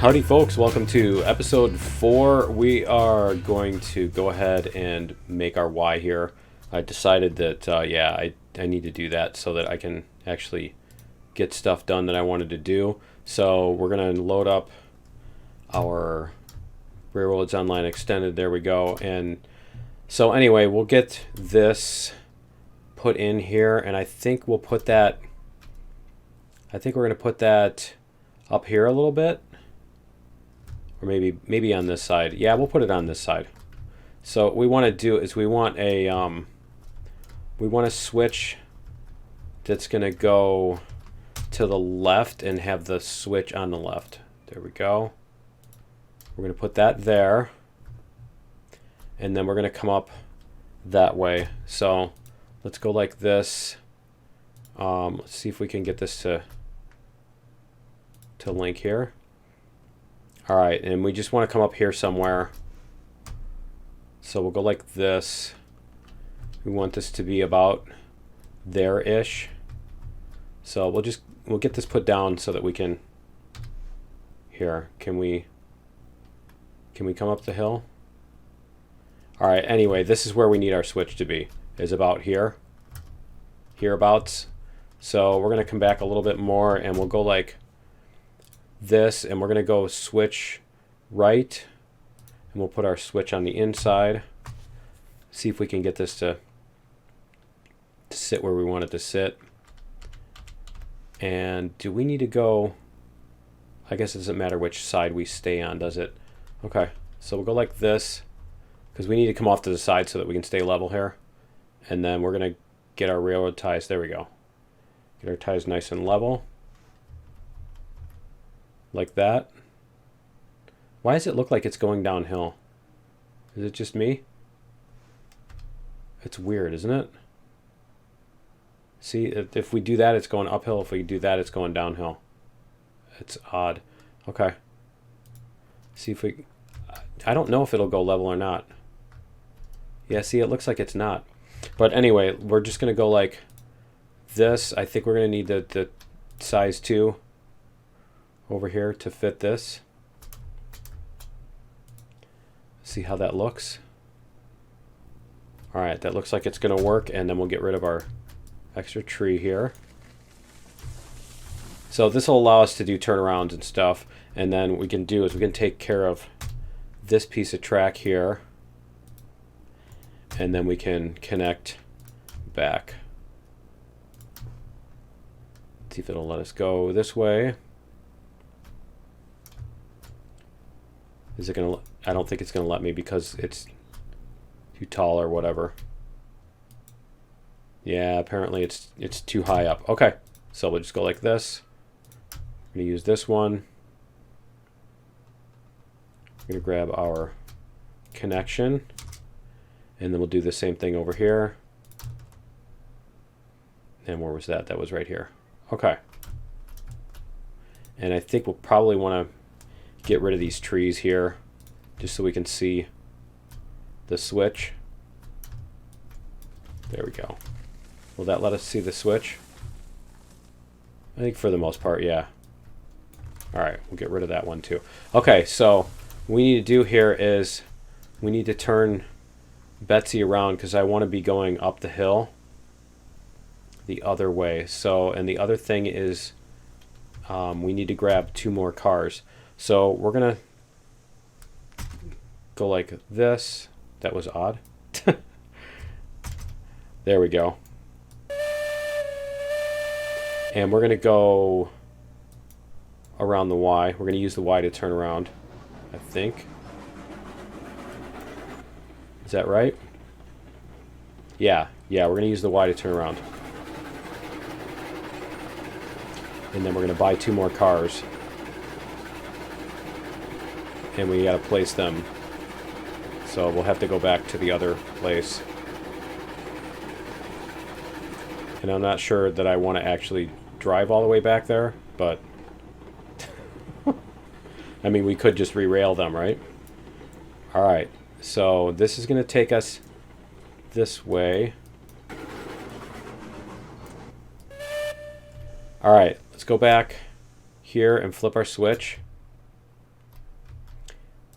Howdy folks, welcome to episode 4. We are going to go ahead and make our Y here. I decided that, I need to do that so that I can actually get stuff done that I wanted to do. So we're going to load up our Railroads Online Extended. There we go. And so anyway, we'll get this put in here, and I think we'll put that, we're going to put that up here a little bit. Or maybe on this side. Yeah, we'll put it on this side. So what we want to do is we want a switch that's going to go to the left and have the switch on the left. There we go. We're going to put that there. And then we're going to come up that way. So let's go like this. Let's see if we can get this to link here. All right, and we just want to come up here somewhere. So we'll go like this. We want this to be about there-ish. So we'll get this put down so that we can, here, can we come up the hill? All right, anyway, this is where we need our switch to be, is about here, hereabouts. So we're gonna come back a little bit more and we'll go like this, and we're going to go switch right, and we'll put our switch on the inside. See if we can get this to sit where we want it to sit. And do we need to go, I guess it doesn't matter which side we stay on, does it? Okay, so we'll go like this, because we need to come off to the side so that we can stay level here. And then we're going to get our railroad ties, there we go. Get our ties nice and level. Like that. Why does it look like it's going downhill? Is it just me? It's weird, isn't it? See, if we do that, it's going uphill. If we do that, it's going downhill. It's odd. Okay. See if we... I don't know if it'll go level or not. Yeah, see, it looks like it's not. But anyway, we're just going to go like this. I think we're going to need the size 2 over here to fit this. See how that looks. All right, that looks like it's going to work, and then we'll get rid of our extra tree here. So this will allow us to do turnarounds and stuff, and then what we can do is we can take care of this piece of track here, and then we can connect back. See if it'll let us go this way. Is it gonna? I don't think it's gonna let me because it's too tall or whatever. Yeah, apparently it's too high up. Okay, so we'll just go like this. I'm gonna use this one. I'm gonna grab our connection, and then we'll do the same thing over here. And where was that? That was right here. Okay. And I think we'll probably want to get rid of these trees here just so we can see the switch. There we go. Will that let us see the switch? I think for the most part, yeah. Alright, we'll get rid of that one too. Okay, so what we need to do here is we need to turn Betsy around because I want to be going up the hill the other way. So, and the other thing is we need to grab 2 more cars. So we're gonna go like this. That was odd. There we go. And we're gonna go around the Y. We're gonna use the Y to turn around, I think. Is that right? Yeah, we're gonna use the Y to turn around. And then we're gonna buy 2 more cars. And we gotta place them. So we'll have to go back to the other place. And I'm not sure that I want to actually drive all the way back there, but I mean, we could just re-rail them, right? Alright, so this is going to take us this way. Alright, let's go back here and flip our switch.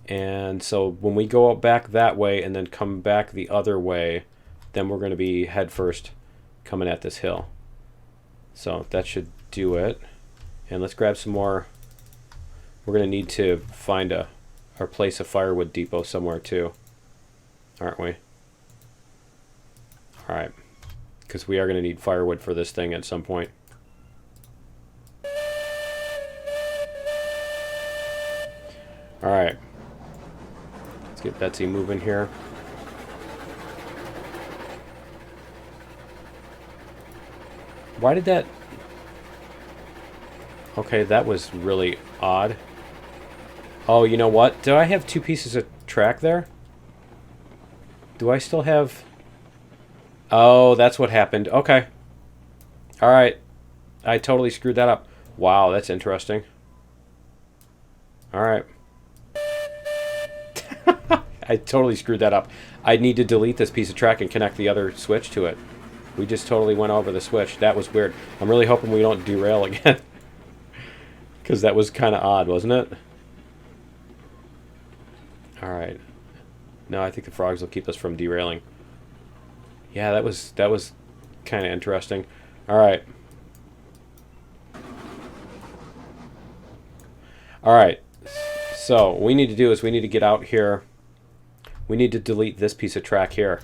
And so when we go back that way and then come back the other way, then we're going to be head first coming at this hill. So that should do it. And let's grab some more. We're going to need to find our place a firewood depot somewhere too, aren't we? All right, because we are going to need firewood for this thing at some point. All right, let's get Betsy moving here. Why did that... Okay, that was really odd. Oh, you know what? Do I have 2 pieces of track there? Do I still have... Oh, that's what happened. Okay. All right. I totally screwed that up. Wow, that's interesting. All right. I totally screwed that up. I need to delete this piece of track and connect the other switch to it. We just totally went over the switch. That was weird. I'm really hoping we don't derail again. Because that was kind of odd, wasn't it? All right. No, I think the frogs will keep us from derailing. Yeah, that was kind of interesting. All right. All right. So what we need to do is we need to get out here. We need to delete this piece of track here.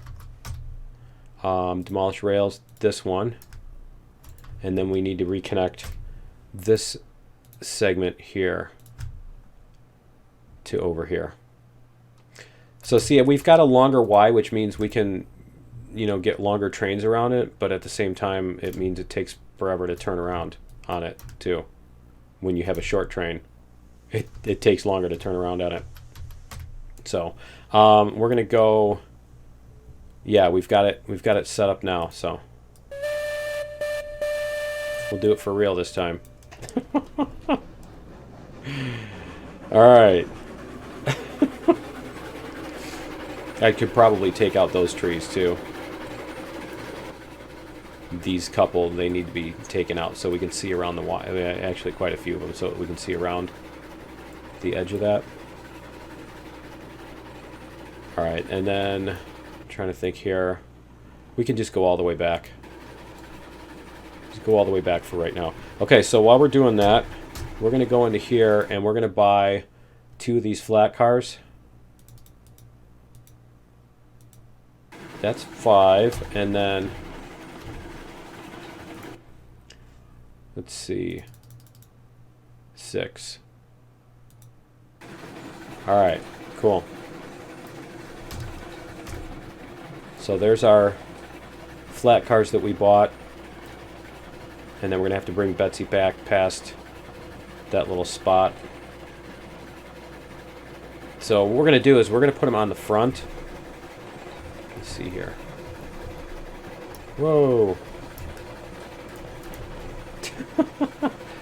Demolish rails, this one. And then we need to reconnect this segment here to over here. So see, we've got a longer Y, which means we can, you know, get longer trains around it, but at the same time, it means it takes forever to turn around on it too. When you have a short train, it takes longer to turn around on it. So we're gonna go. Yeah, we've got it set up now. So we'll do it for real this time. All right. I could probably take out those trees too. These couple, they need to be taken out so we can see around the Y. I mean, actually, quite a few of them, so we can see around the edge of that. All right, and then I'm trying to think here. We can just go all the way back. Just go all the way back for right now. Okay, so while we're doing that, we're going to go into here and we're going to buy 2 of these flat cars. That's 5, and then let's see, 6. All right, cool. So there's our flat cars that we bought, and then we're gonna have to bring Betsy back past that little spot. So what we're gonna do is we're gonna put them on the front. Let's see here. Whoa.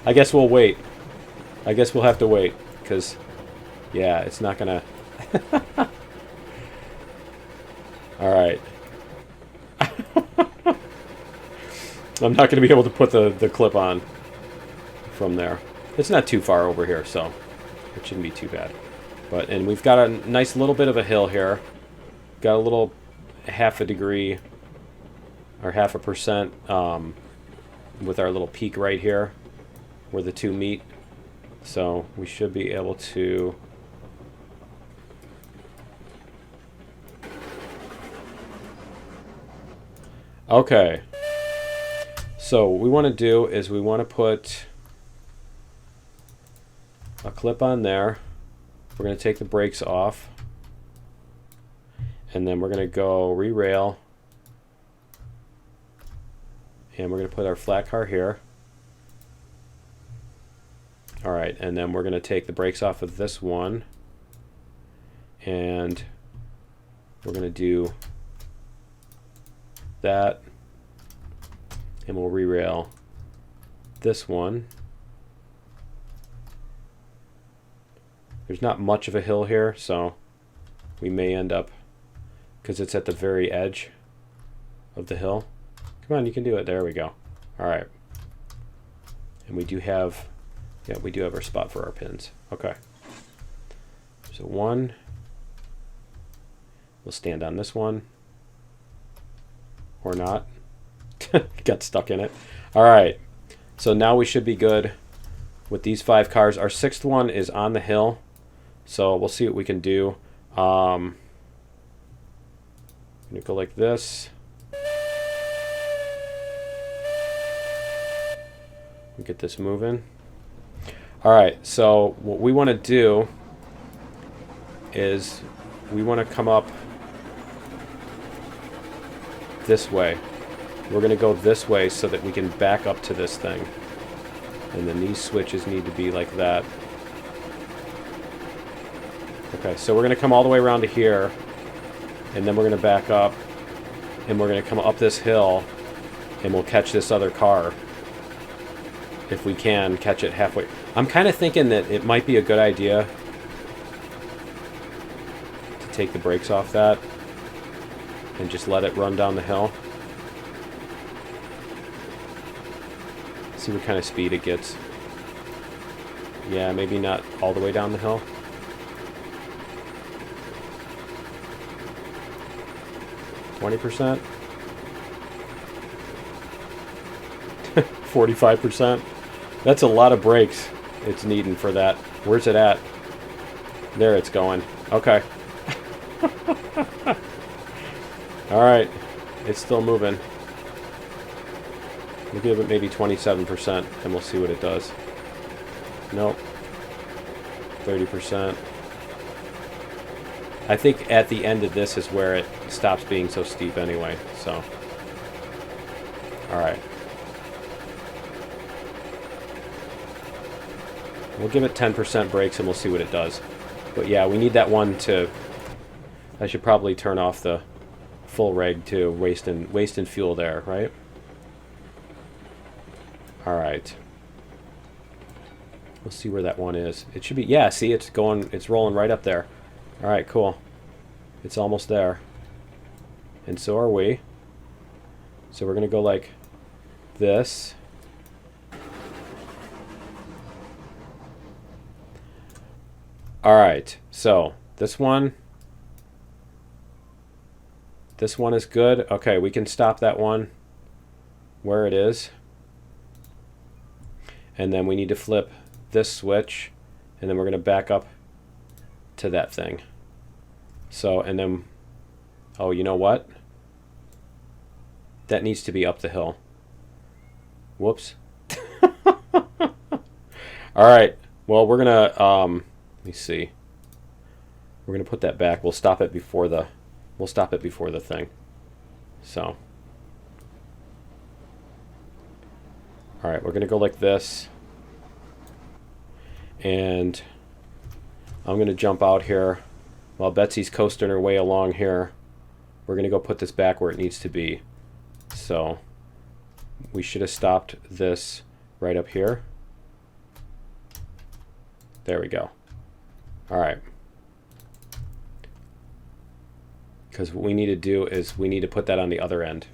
I guess we'll wait. I guess we'll have to wait, because, yeah, it's not gonna... Alright. I'm not gonna be able to put the clip on from there. It's not too far over here, so it shouldn't be too bad. But, and we've got a nice little bit of a hill here. Got a little half a degree or 0.5% with our little peak right here where the 2 meet. So we should be able to okay. So what we want to do is we want to put a clip on there. We're going to take the brakes off. And then we're going to go re-rail. And we're going to put our flat car here. Alright, and then we're going to take the brakes off of this one. And we're going to do that. And we'll re-rail this one. There's not much of a hill here, so we may end up, because it's at the very edge of the hill. Come on, you can do it. There we go. All right. And we do have, yeah, we do have our spot for our pins. Okay. So 1. We'll stand on this one. Or not. Got stuck in it. All right. So now we should be good with these 5 cars. Our 6th one is on the hill. So we'll see what we can do. I'm going to go like this. We get this moving. All right. So what we want to do is we want to come up this way. We're going to go this way so that we can back up to this thing. And then these switches need to be like that. Okay, so we're going to come all the way around to here. And then we're going to back up. And we're going to come up this hill. And we'll catch this other car. If we can catch it halfway. I'm kind of thinking that it might be a good idea to take the brakes off that. And just let it run down the hill. See what kind of speed it gets. Yeah, maybe not all the way down the hill. %? 45%? That's a lot of brakes it's needing for that. Where's it at? There it's going. Okay. Alright. It's still moving. We'll give it maybe 27% and we'll see what it does. Nope. 30%. I think at the end of this is where it stops being so steep anyway, so. Alright. We'll give it 10% brakes and we'll see what it does. But yeah, we need that one to... I should probably turn off the full reg too, wasting fuel there, right? Alright. We'll see where that one is. It should be... Yeah, see, it's rolling right up there. Alright, cool. It's almost there. And so are we. So we're going to go like this. Alright, so this one... This one is good. Okay, we can stop that one where it is. And then we need to flip this switch. And then we're going to back up to that thing. So, and then... Oh, you know what? That needs to be up the hill. Whoops. Alright. Well, we're going to... let me see. We're going to put that back. We'll stop it before the... We'll stop it before the thing. So. Alright, we're going to go like this. And I'm going to jump out here while Betsy's coasting her way along here. We're going to go put this back where it needs to be. So we should have stopped this right up here. There we go. Alright. Because what we need to do is we need to put that on the other end.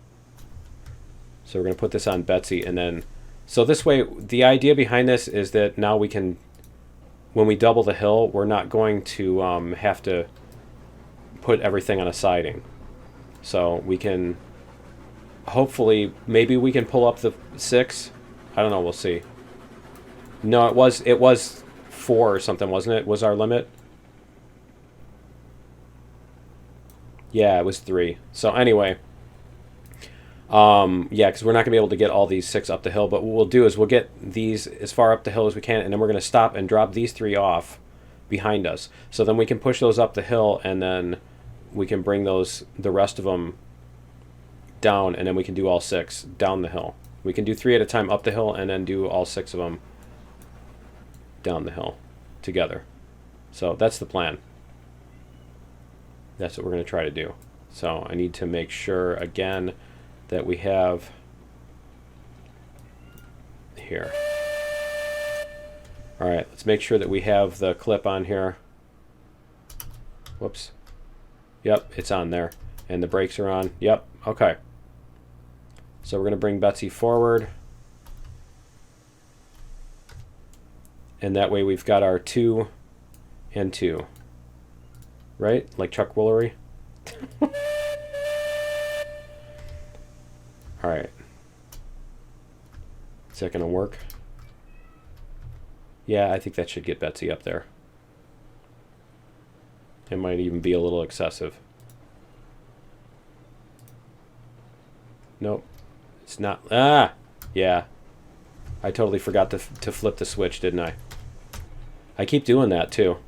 So we're going to put this on Betsy and then... So this way, the idea behind this is that now we can... When we double the hill, we're not going to have to put everything on a siding. So we can... Hopefully, maybe we can pull up the 6. I don't know, we'll see. No, it was 4 or something, wasn't it? Was our limit? Yeah, it was 3. So anyway, yeah, because we're not going to be able to get all these 6 up the hill. But what we'll do is we'll get these as far up the hill as we can, and then we're going to stop and drop these 3 off behind us. So then we can push those up the hill, and then we can bring the rest of them down, and then we can do all 6 down the hill. We can do 3 at a time up the hill, and then do all 6 of them down the hill together. So that's the plan. That's what we're going to try to do. So I need to make sure, again, that we have here. All right, let's make sure that we have the clip on here. Whoops. Yep, it's on there. And the brakes are on. Yep, okay. So we're going to bring Betsy forward. And that way we've got our 2 and 2. right? Like Chuck Woolery. All right. Is that going to work? Yeah, I think that should get Betsy up there. It might even be a little excessive. Nope. It's not. Ah! Yeah. I totally forgot to flip the switch, didn't I? I keep doing that, too.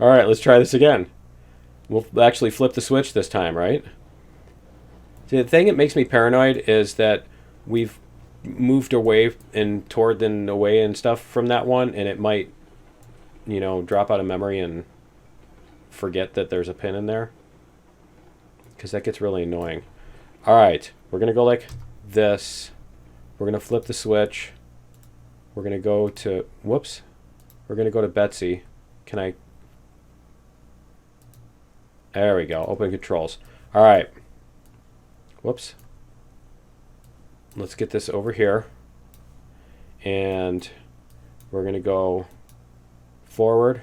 Alright, let's try this again. We'll actually flip the switch this time, right? See, the thing that makes me paranoid is that we've moved away and toward and away and stuff from that one, and it might, you know, drop out of memory and forget that there's a pin in there. Because that gets really annoying. Alright, we're going to go like this. We're going to flip the switch. We're going to go to... Whoops. We're going to go to Betsy. Can I... There we go. Open controls. Alright. Whoops. Let's get this over here. And we're going to go forward.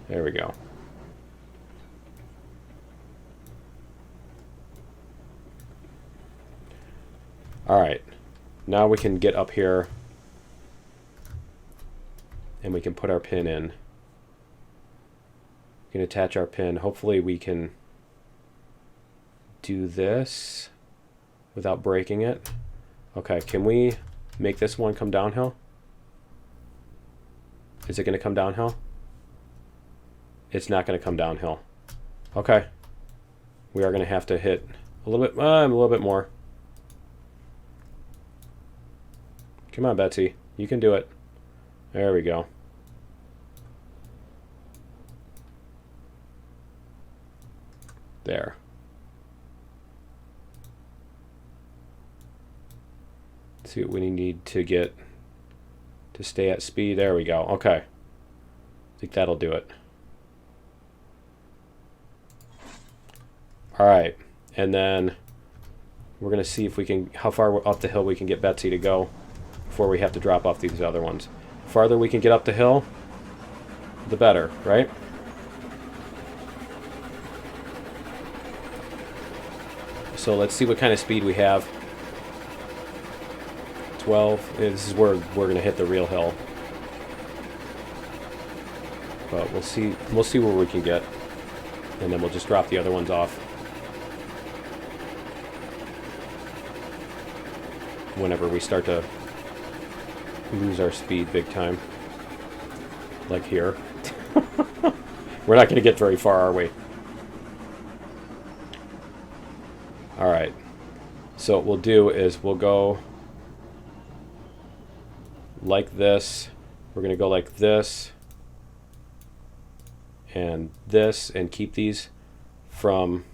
There we go. All right. Now we can get up here and we can put our pin in. We can attach our pin. Hopefully we can do this without breaking it. Okay, can we make this one come downhill? Is it going to come downhill? It's not going to come downhill. Okay. We are going to have to hit a little bit more. Come on, Betsy. You can do it. There we go. There. Let's see what we need to get to stay at speed. There we go. Okay. I think that'll do it. All right, and then we're going to see if we can, how far up the hill we can get Betsy to go before we have to drop off these other ones. The farther we can get up the hill, the better, right? So let's see what kind of speed we have. 12. This is where we're going to hit the real hill. But we'll see where we can get, and then we'll just drop the other ones off whenever we start to lose our speed big time. Like here. We're not going to get very far, are we? Alright. So what we'll do is we'll go like this. We're going to go like this. And this. And keep these from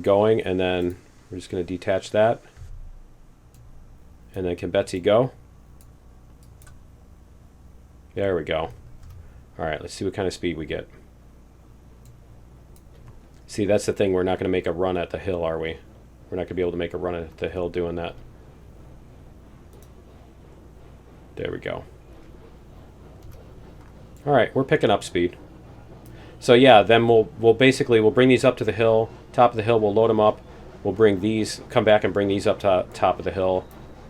going. And then we're just going to detach that. And then can Betsy go? There we go. Alright, let's see what kind of speed we get. See, that's the thing. We're not going to make a run at the hill, are we? We're not going to be able to make a run at the hill doing that. There we go. Alright, we're picking up speed. So yeah, then we'll bring these up to the hill, top of the hill, we'll load them up. We'll bring these, come back and bring these up to top of the hill,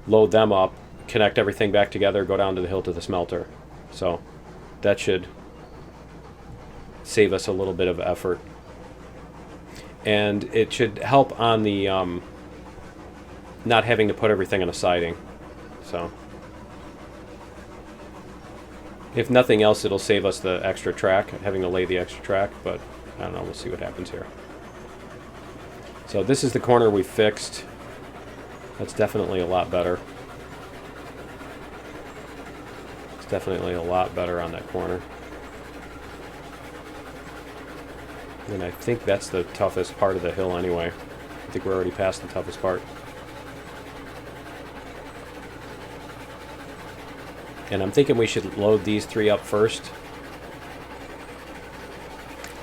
load them up, connect everything back together, go down to the hill to the smelter. So that should save us a little bit of effort. And it should help on the not having to put everything on a siding. So if nothing else, it'll save us the extra track, having to lay the extra track, but I don't know, we'll see what happens here. So this is the corner we fixed. That's definitely a lot better. It's definitely a lot better on that corner. And I think that's the toughest part of the hill anyway. I think we're already past the toughest part. And I'm thinking we should load these three up first.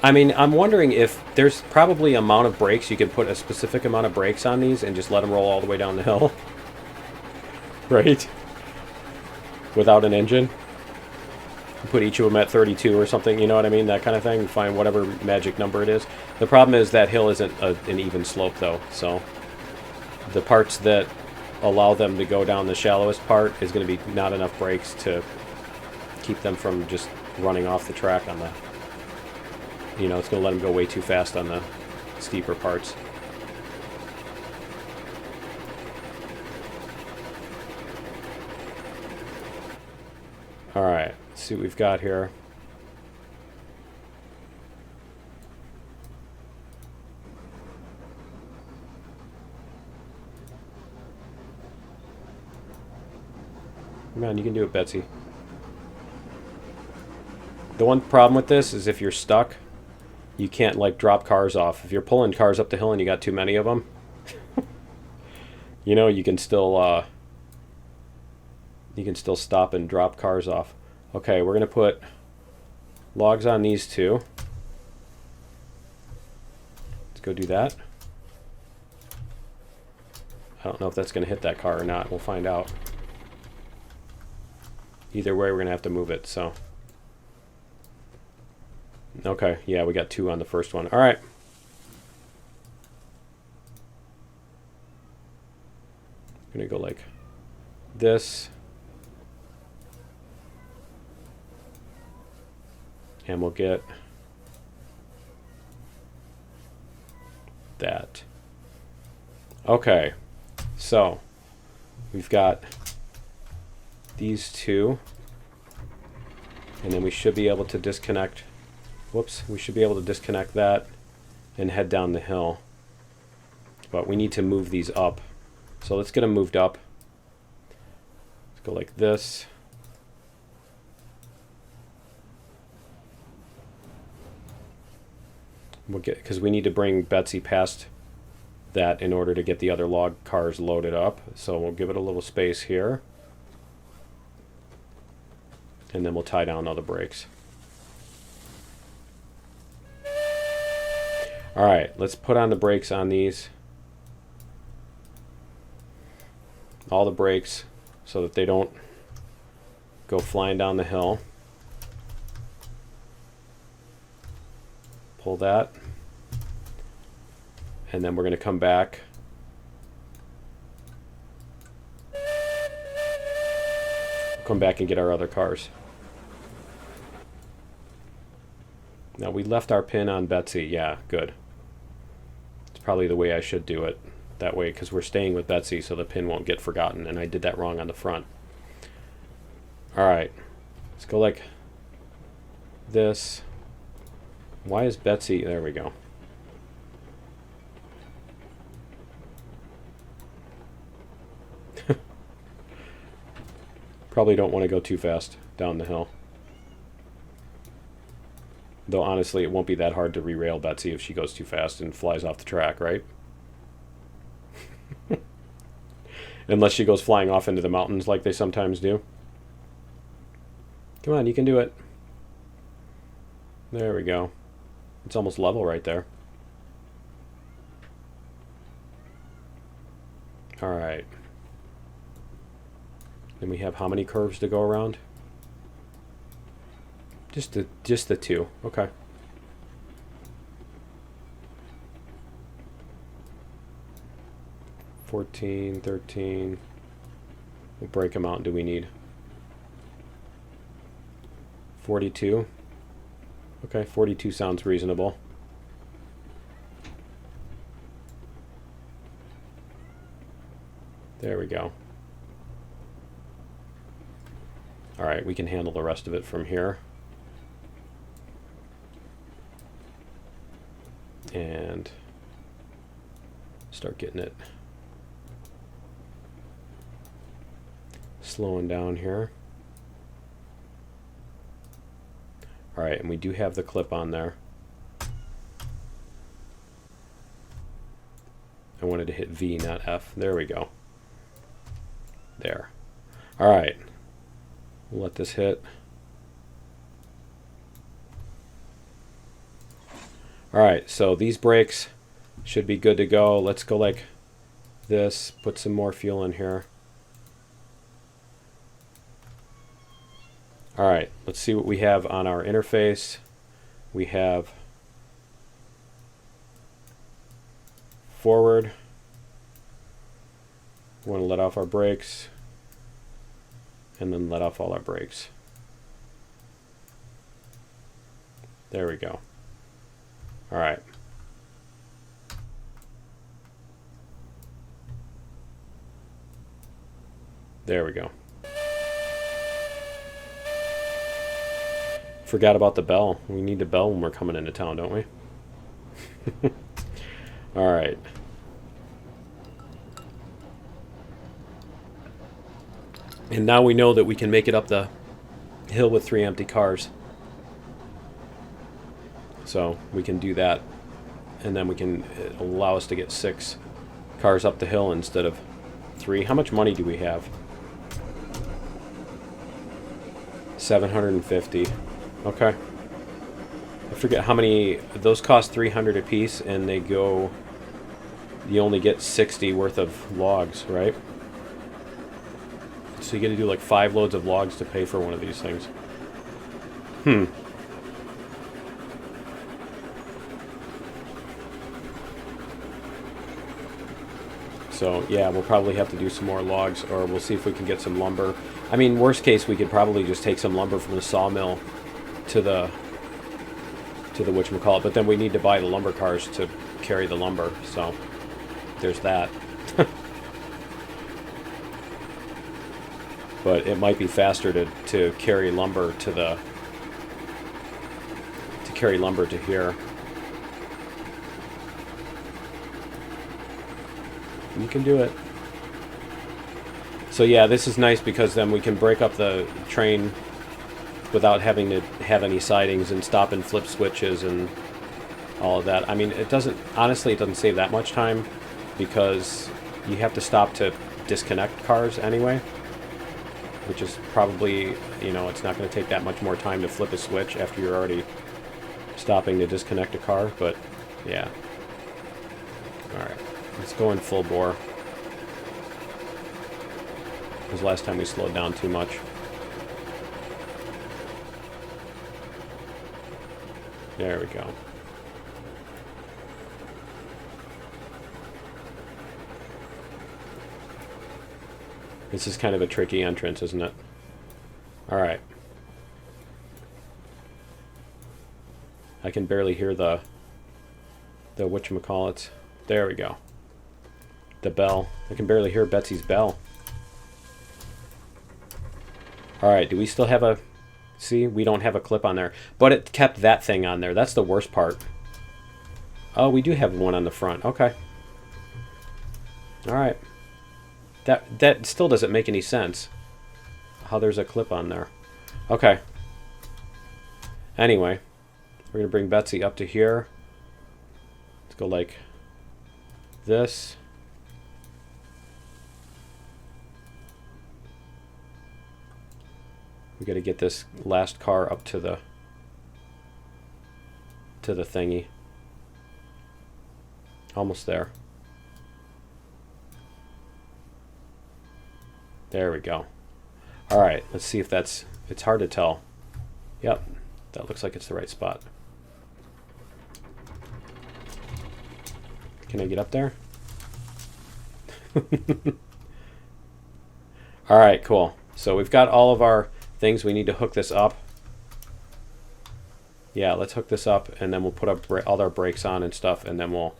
I mean, I'm wondering if there's probably amount of brakes. You can put a specific amount of brakes on these and just let them roll all the way down the hill. Right? Without an engine. Put each of them at 32 or something, you know what I mean? That kind of thing. Find whatever magic number it is. The problem is that hill isn't an even slope, though. So the parts that allow them to go down the shallowest part is going to be not enough brakes to keep them from just running off the track on the... You know, it's going to let them go way too fast on the steeper parts. Alright, let's see what we've got here. Come on, you can do it, Betsy. The one problem with this is if you're stuck, you can't, like, drop cars off. If you're pulling cars up the hill and you got too many of them, you know, you can still stop and drop cars off. Okay, we're going to put logs on these two. Let's go do that. I don't know if that's going to hit that car or not. We'll find out. Either way, we're going to have to move it, so... Okay, yeah, we got 2 on the first one. All right. I'm going to go like this. And we'll get that. Okay, so we've got these 2. And then we should be able to disconnect... Whoops, we should be able to disconnect that and head down the hill. But we need to move these up. So let's get them moved up. Let's go like this. We'll get, because we need to bring Betsy past that in order to get the other log cars loaded up. So we'll give it a little space here. And then we'll tie down all the brakes. Alright, let's put on the brakes on these. All the brakes so that they don't go flying down the hill. Pull that. And then we're going to come back. Come back and get our other cars. Now we left our pin on Betsy. Yeah, good. Probably the way I should do it that way, because we're staying with Betsy so the pin won't get forgotten, and I did that wrong on the front. Alright, let's go like this. Why is Betsy... There we go. Probably don't want to go too fast down the hill. Though honestly, it won't be that hard to re-rail Betsy if she goes too fast and flies off the track, right? Unless she goes flying off into the mountains like they sometimes do. Come on, you can do it. There we go. It's almost level right there. Alright. Then we have how many curves to go around? Just the 2. Okay. $14, $13. We'll break them out. Do we need $42? Okay, $42 sounds reasonable. There we go. All right, we can handle the rest of it from here. And start getting it slowing down here. All right, and we do have the clip on there. I wanted to hit V, not F. There we go. There. All right. We'll let this hit. All right, so these brakes should be good to go. Let's go like this, put some more fuel in here. All right, let's see what we have on our interface. We have forward. We want to let off our brakes and then let off all our brakes. There we go. All right. There we go. Forgot about the bell. We need the bell when we're coming into town, don't we? All right. And now we know that we can make it up the hill with 3 empty cars. So we can do that. And then we can allow us to get 6 cars up the hill instead of 3. How much money do we have? 750. Okay. I forget how many. Those cost 300 a piece, and they go. You only get 60 worth of logs, right? So you get to do like 5 loads of logs to pay for one of these things. So yeah, we'll probably have to do some more logs, or we'll see if we can get some lumber. I mean, worst case, we could probably just take some lumber from the sawmill to the whatchamacallit, but then we need to buy the lumber cars to carry the lumber, so there's that. But it might be faster to carry lumber to here. You can do it. So yeah, this is nice because then we can break up the train without having to have any sidings and stop and flip switches and all of that. I mean, it doesn't save that much time because you have to stop to disconnect cars anyway, which is probably, it's not going to take that much more time to flip a switch after you're already stopping to disconnect a car, but yeah. Alright, let's go in full bore. Because last time we slowed down too much. There we go. This is kind of a tricky entrance, isn't it? Alright. I can barely hear the whatchamacallit. There we go. The bell. I can barely hear Betsy's bell. Alright, do we still have a... See, we don't have a clip on there. But it kept that thing on there. That's the worst part. Oh, we do have one on the front. Okay. Alright. That still doesn't make any sense. How there's a clip on there. Okay. Anyway. We're going to bring Betsy up to here. Let's go like this. We got to get this last car up to the thingy. Almost there. There we go. All right, let's see if that's... It's hard to tell. Yep, that looks like it's the right spot. Can I get up there? All right, cool. So we've got all of our things. We need to hook this up. Yeah, let's hook this up, and then we'll put up all our brakes on and stuff, and then we'll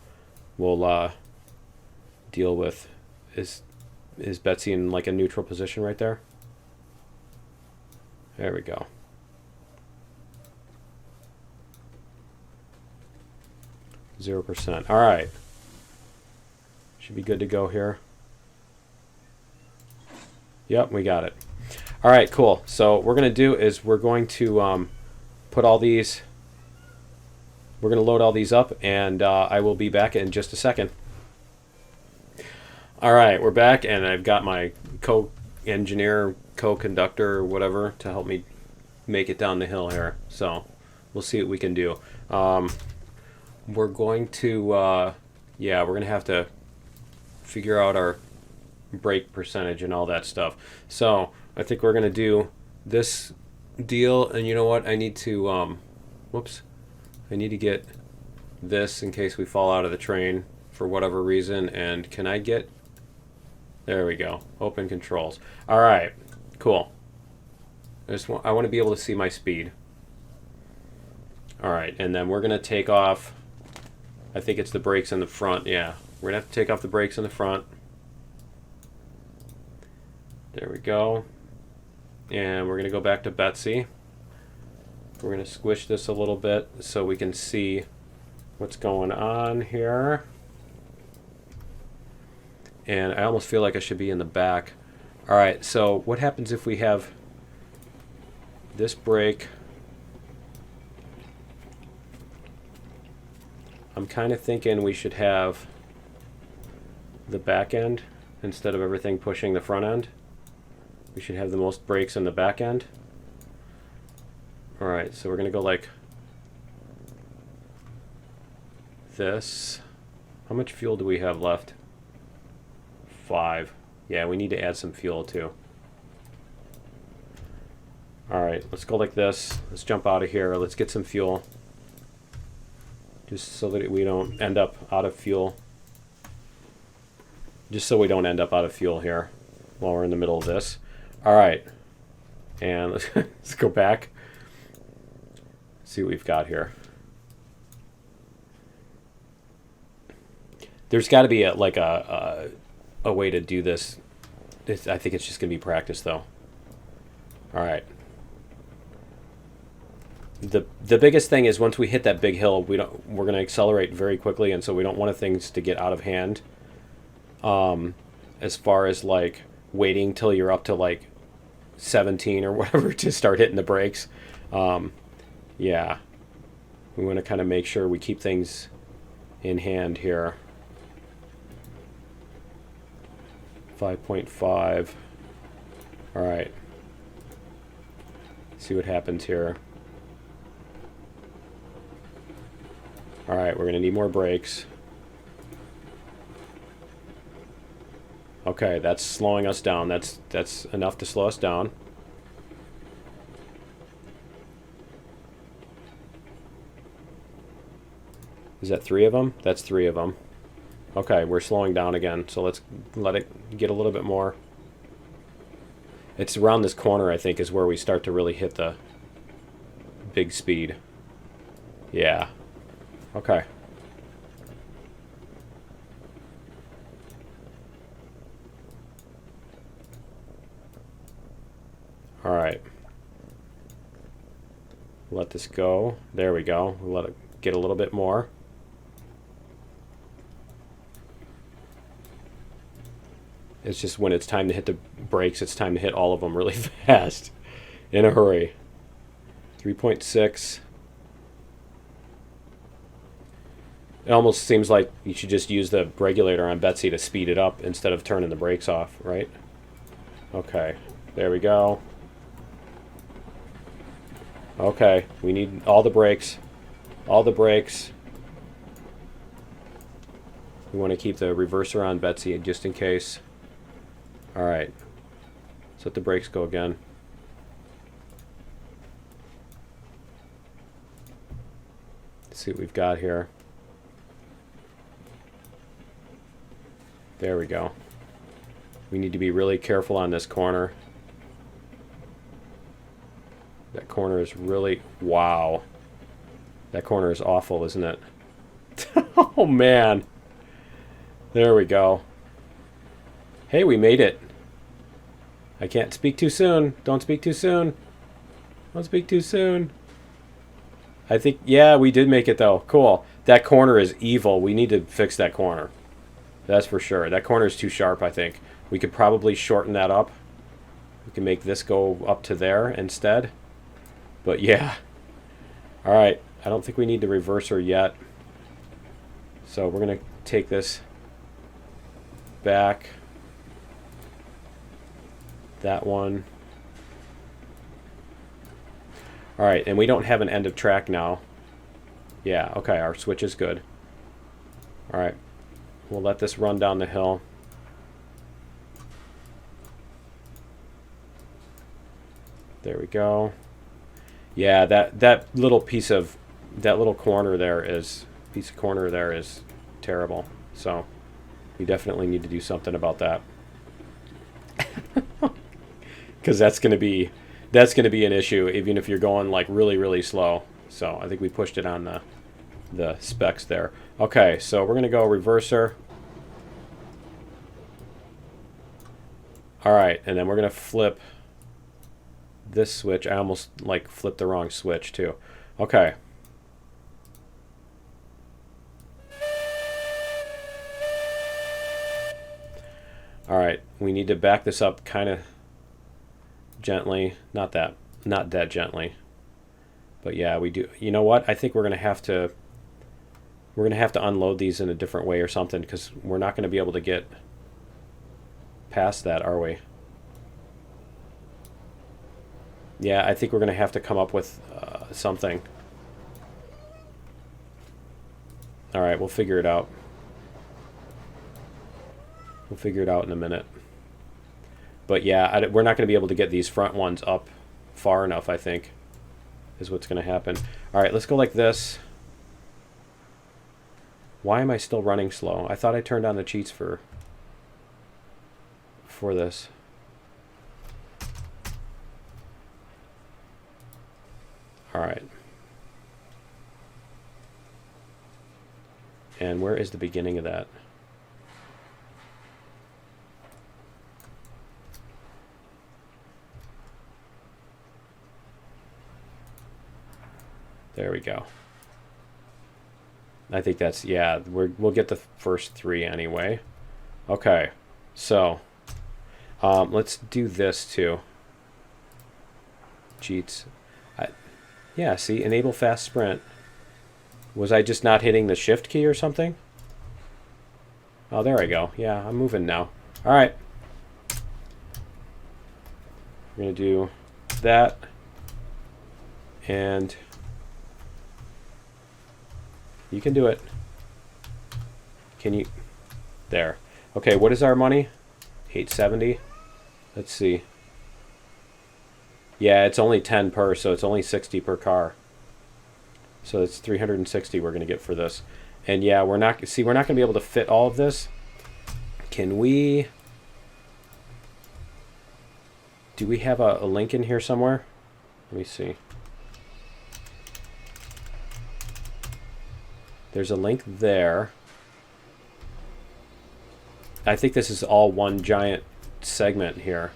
deal with... Is Betsy in like a neutral position right there? There we go. %. All right. Should be good to go here. Yep, we got it. All right, cool. So what we're going to do is we're going to put all these... We're going to load all these up, and I will be back in just a second. All right, we're back, and I've got my co-engineer, co-conductor, or whatever, to help me make it down the hill here. So we'll see what we can do. we're going to, yeah, we're going to have to figure out our brake percentage and all that stuff. So I think we're going to do this deal. And you know what? I need to, whoops, I need to get this in case we fall out of the train for whatever reason. And can I get, there we go, open controls. All right, cool. I want to be able to see my speed. All right, and then we're going to take off, I think it's the brakes in the front. Yeah, we're going to have to take off the brakes in the front. There we go. And we're going to go back to Betsy. We're going to squish this a little bit so we can see what's going on here. And I almost feel like I should be in the back. All right, so what happens if we have this brake? I'm kind of thinking we should have the back end instead of everything pushing the front end. We should have the most brakes in the back end. All right, so we're going to go like this. How much fuel do we have left? 5. Yeah, we need to add some fuel too. All right, let's go like this. Let's jump out of here. Let's get some fuel. Just so that we don't end up out of fuel. Just so we don't end up out of fuel here while we're in the middle of this. All right, and let's go back. See what we've got here. There's got to be a way to do this. I think it's just gonna be practice though. All right. The biggest thing is once we hit that big hill, we're going to accelerate very quickly, and so we don't want things to get out of hand. As far as like waiting till you're up to like 17 or whatever to start hitting the brakes. Yeah, we want to kind of make sure we keep things in hand here. 5.5. All right. See what happens here. All right, we're going to need more brakes. Okay, that's slowing us down. That's enough to slow us down. Is that 3 of them? That's 3 of them. Okay, we're slowing down again, so let's let it get a little bit more. It's around this corner, I think, is where we start to really hit the big speed. Yeah. Okay. All right. Let this go. There we go. Let it get a little bit more. It's just when it's time to hit the brakes, it's time to hit all of them really fast. In a hurry. 3.6. It almost seems like you should just use the regulator on Betsy to speed it up instead of turning the brakes off, right? Okay, there we go. Okay, we need all the brakes. All the brakes. We want to keep the reverser on Betsy just in case. Alright, let's let the brakes go again. Let's see what we've got here. There we go. We need to be really careful on this corner. That corner is really... Wow. That corner is awful, isn't it? Oh, man. There we go. Hey, we made it. I can't speak too soon. Don't speak too soon. Don't speak too soon. I think... Yeah, we did make it, though. Cool. That corner is evil. We need to fix that corner. That's for sure. That corner is too sharp, I think. We could probably shorten that up. We can make this go up to there instead. But yeah. Alright. I don't think we need the reverser yet. So we're going to take this back. That one. Alright, and we don't have an end of track now. Yeah, okay, our switch is good. All right, we'll let this run down the hill. There we go. Yeah, that little corner there is terrible. So we definitely need to do something about that. Because that's gonna be an issue even if you're going like really, really slow. So I think we pushed it on the specs there. Okay, so we're gonna go reverser. All right, and then we're gonna flip this switch. I almost like flipped the wrong switch too. Okay. All right, we need to back this up kind of gently. Not that gently. But yeah, we do. You know what? I think we're going to have to unload these in a different way or something, because we're not going to be able to get past that, are we? Yeah, I think we're going to have to come up with something. All right, we'll figure it out. We'll figure it out in a minute. But yeah, we're not going to be able to get these front ones up far enough, I think, is what's going to happen. All right, let's go like this. Why am I still running slow? I thought I turned on the cheats for this. All right. And where is the beginning of that? There we go. I think that's, yeah, we'll get the first three anyway. Okay, so let's do this too. Cheats. Yeah, see, enable fast sprint. Was I just not hitting the shift key or something? Oh, there I go. Yeah, I'm moving now. All right. We're going to do that. And you can do it. Can you? There. Okay, what is our money? 870. Let's see. Yeah, it's only 10 per, so it's only 60 per car. So it's 360 we're going to get for this. And yeah, we're not going to be able to fit all of this. Can we? Do we have a link in here somewhere? Let me see. There's a link there. I think this is all one giant segment here.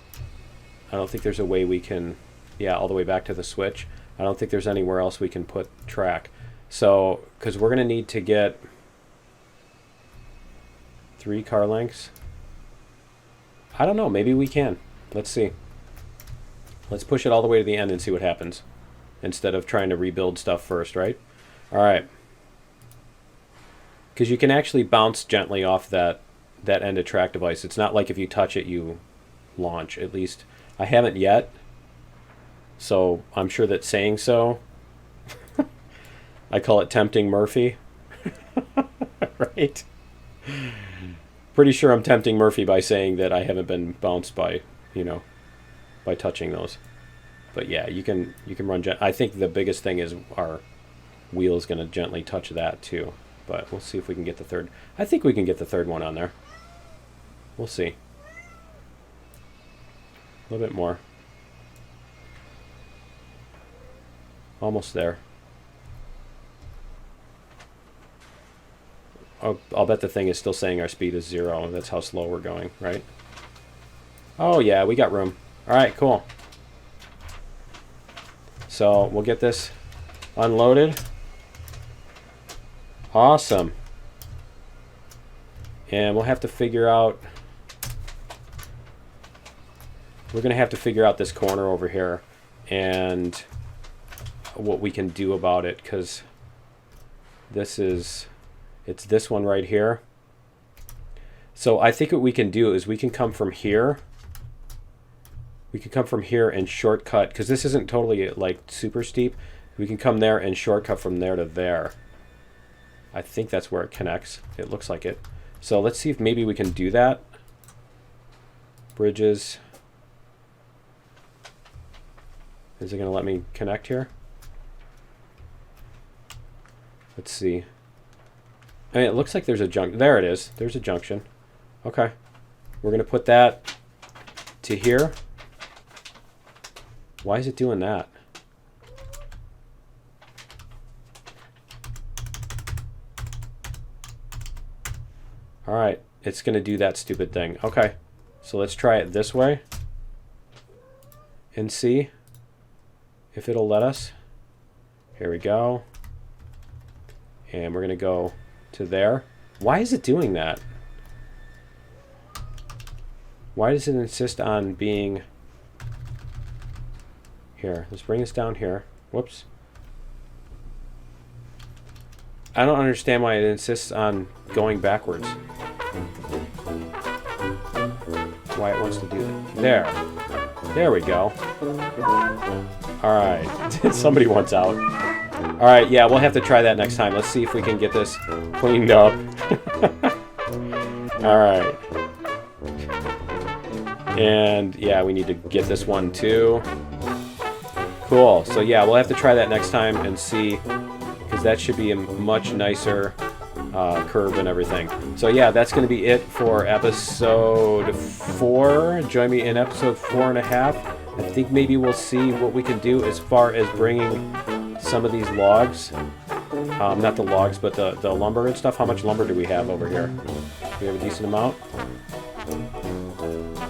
I don't think there's a way we can, yeah, all the way back to the switch. I don't think there's anywhere else we can put track. So, because we're going to need to get 3 car lengths. I don't know, maybe we can. Let's see. Let's push it all the way to the end and see what happens, instead of trying to rebuild stuff first, right? All right. Because you can actually bounce gently off that end of track device. It's not like if you touch it, you launch. At least I haven't yet. So I'm sure that saying so, I call it tempting Murphy. Right? Pretty sure I'm tempting Murphy by saying that I haven't been bounced by, by touching those. But yeah, you can run I think the biggest thing is our wheel is going to gently touch that too. But we'll see if we can get the third. I think we can get the third one on there. We'll see. A little bit more. Almost there. I'll bet the thing is still saying our speed is 0. That's how slow we're going, right? Oh yeah, we got room. All right, cool. So we'll get this unloaded. Awesome. And we'll have to figure out, we're going to have to figure out this corner over here and what we can do about it, because it's this one right here. So I think what we can do is we can come from here. We can come from here and shortcut, because this isn't totally like super steep. We can come there and shortcut from there to there. I think that's where it connects. It looks like it. So let's see if maybe we can do that. Bridges. Is it going to let me connect here? Let's see. I mean, it looks like there's a junction. There it is. There's a junction. Okay. We're going to put that to here. Why is it doing that? All right. It's going to do that stupid thing. Okay. So let's try it this way and see if it'll let us. Here we go. And we're going to go to there. Why is it doing that? Why does it insist on being here? Let's bring this down here. Whoops. I don't understand why it insists on going backwards. Why it wants to do that. There. There we go. Alright. Somebody wants out. Alright, yeah, we'll have to try that next time. Let's see if we can get this cleaned up. Alright. And, yeah, we need to get this one, too. Cool. So, yeah, we'll have to try that next time and see, because that should be a much nicer curve and everything. So, yeah, that's going to be it for episode 4. Join me in episode 4.5. I think maybe we'll see what we can do as far as bringing some of these logs. Not the logs, but the lumber and stuff. How much lumber do we have over here? Do we have a decent amount?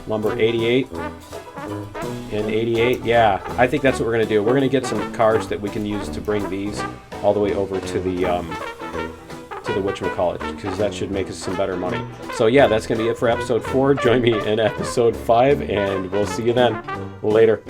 Lumber 88 and 88. Yeah, I think that's what we're going to do. We're going to get some cars that we can use to bring these all the way over to the whatchamacallit, because that should make us some better money. So yeah, that's going to be it for episode 4. Join me in episode 5, and we'll see you then. Later.